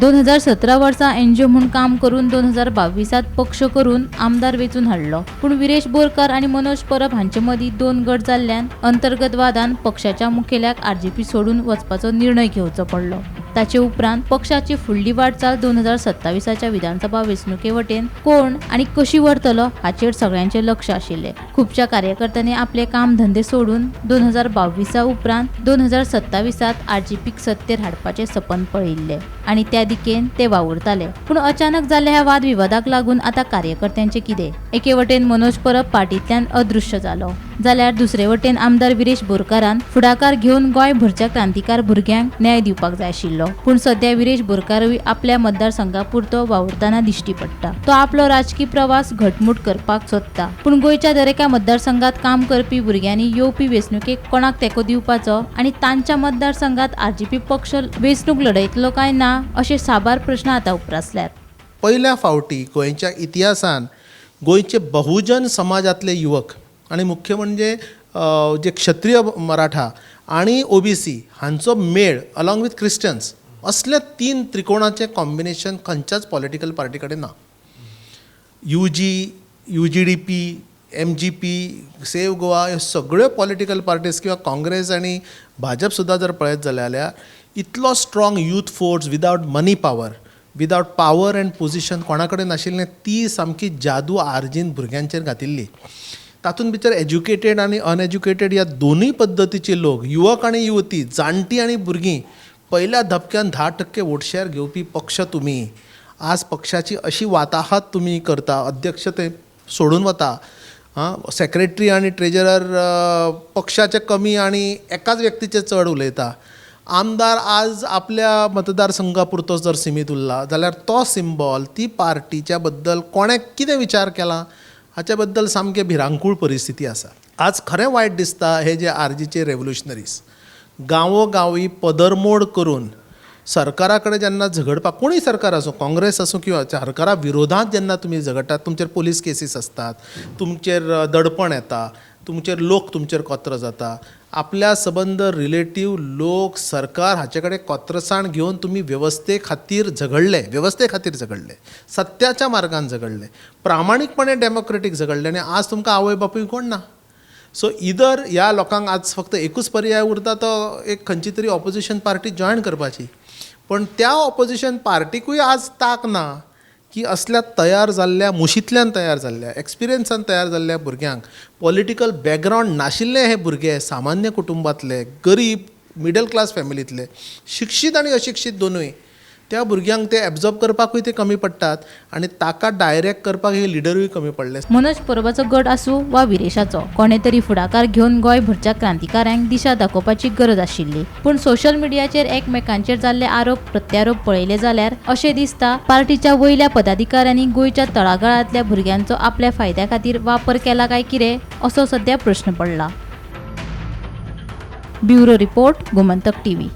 2017 वर्सा एनजीओ म्हणून काम करून 2022 पक्ष करून आमदार वेचून हाडलो। पूण विरेश बोरकार आणि मनोज परब हांचे मदीं 2 गट जाल्ल्यान अंतर्गत वादान पक्षाच्या मुखेल्याक आरजेपी सोडून वचपाचो निर्णय घेवचो पडलो। ताचे उपरांत पक्षाची फुडली वाटचाल 2027च्या विधानसभा वेंचणुके वटेन कोण आणि कशी व्हरतलो हाचेर सगळ्यांचे लक्ष आशिल्ले। खुबशा कार्यकर्त्यांनी आपले काम धंदे सोडून 2022 उपरांत 2027 आरजेपीक सत्तेर हाडपाचे सपन पळयिल्ले आणि त्या दिकेन ते वावुरताले। पूण अचानक जाल्ल्या ह्या वाद विवादाक लागून आता कार्यकर्त्यांचे कितें? एके वटेन मनोज परब पार्टींतल्यान अदृश्य जालो, जाल्यार दुसरे वटेन आमदार विरेश बोरकारान फुडाकार घेवन गोंयभरच्या क्रांतिकार भुरग्यांक न्याय दिवपाक जाय आशिल्लो। पूण सध्या विरेश बोरकारूय आपल्या मतदारसंघापुरतो वावुरताना दिश्टी पडटा। तो आपलो राजकीय प्रवास घटमूट करपाक सोदता, पूण गोंयच्या दरेका मतदारसंघात काम करपी भुरग्यांनी येवपी वेंचणुकेक कोणाक तेंको दिवपाचो आणि तांच्या मतदारसंघात आरजेपी पक्ष वेंचणूक लढयतलो काय ना अशे साबार प्रश्न आतां उप्रासल्यात। पहिल्या फावटी गोंयच्या इतिहासान गोंयचे बहुजन समाजातले युवक आणि मुख्य म्हणजे जे क्षत्रिय मराठा आणि ओबीसी हांचो मेळ अलॉंग विथ क्रिश्चन्स असले 3 त्रिकोणाचे कॉम्बिनेशन खंयच्याच पॉलिटिकल पार्टी कडेन ना। UGDP, MGP, सेव्ह गोवा ह्यो सगळ्यो पॉलिटिकल पार्टीज किंवा काँग्रेस आणि भाजप सुद्धा जर पळयत जाल्यार इतलो strong youth force without money power, without power and position कोणा कडेन नाशिल्लें, ती सामकी जादू आर्जीन भुरग्यांचेर घातिल्ली। तातूंत भितर एज्युकेटेड आणि अनएज्युकेटेड ह्या दोनूय पद्दतीचे लोक, युवक आणि युवती, जाणटी आणि भुरगीं, पहिल्या धपक्यान 10% वोट शेअर घेवपी पक्ष तुमी आज पक्षाची अशी वाताहत तुमी करता, अध्यक्ष ते सोडून वता, सेक्रेटरी आणि ट्रेजरर पक्षाचे कमी आणि एकाच व्यक्तीचे चड उलयता। आमदार आज आपल्या मतदारसंघापुरतो जर सीमीत उरला जाल्यार तो सिंबॉल, ती पार्टीच्या बद्दल कोणें कितें विचार केला हाच्या बद्दल सामकें भिरांकूळ परिस्थिती आसा। आज खरें वायट दिसता हे जे आरजीचे रेव्होल्युशनरीज गांवोगावी पदरमोड करून सरकारा कडेन जेन्ना झगडपाक, कोणूय सरकार आसूं, काँग्रेस आसूं किंवा सरकारा विरोधात जेन्ना तुमी झगडटात, तुमचेर पोलीस केसीस असतात, तुमचेर दडपण येता, लोक तुमचेर कोत्र जाता, आपल्या संबंध रिलेटीव लोक सरकार हाचे कडेन कोत्रसाण घेवन तुमी व्यवस्थे खातीर झगडले, सत्याच्या मार्गान झगडले, प्रामाणीकपणे डेमोक्रेटीक झगडले आणि आज तुमकां आवय बापूय कोण ना। सो इदर ह्या लोकांक आज फक्त एकूच पर्याय उरता, तो एक खंयची तरी ऑपोजिशन पार्टी जॉयन करपाची। पण त्या ऑपोजिशन पार्टीकूय आज ताक ना की असल्या तयार जाल्ल्या, मुशींतल्यान तयार जाल्ल्या, एक्सपिरियन्सान तयार जाल्ल्या भुरग्यांक, पॉलिटिकल बॅकग्रावंड नाशिल्ले हे भुरगे, सामान्य कुटुंबातले, गरीब मिडल क्लास फॅमिलीतले, शिक्षीत आणि अशिक्षीत दोनूय, त्या भुरग्यांक ते एब्जॉर्ब करपाकूय ते कमी पडटात आणि ताका डायरेक्ट करपाक हे लिडरूय कमी पडले। मनोज परबाचो गट आसूं वा विरेशाचो, कोणे तरी फुडाकार घेवन गोंयभरच्या क्रांतिकारांक दिशा दाखोवपाची गरज आशिल्ली। पूण सोशल मिडियाचेर एकमेकांचेर जाल्ले आरोप प्रत्यारोप पळयले जाल्यार अशें दिसता पार्टीच्या वयल्या पदाधिकाऱ्यांनी गोंयच्या तळागाळांतल्या भुरग्यांचो आपल्या फायद्या खातीर वापर केला काय कितें असो सध्या प्रश्न पडला। Bureau report, Gomantak TV.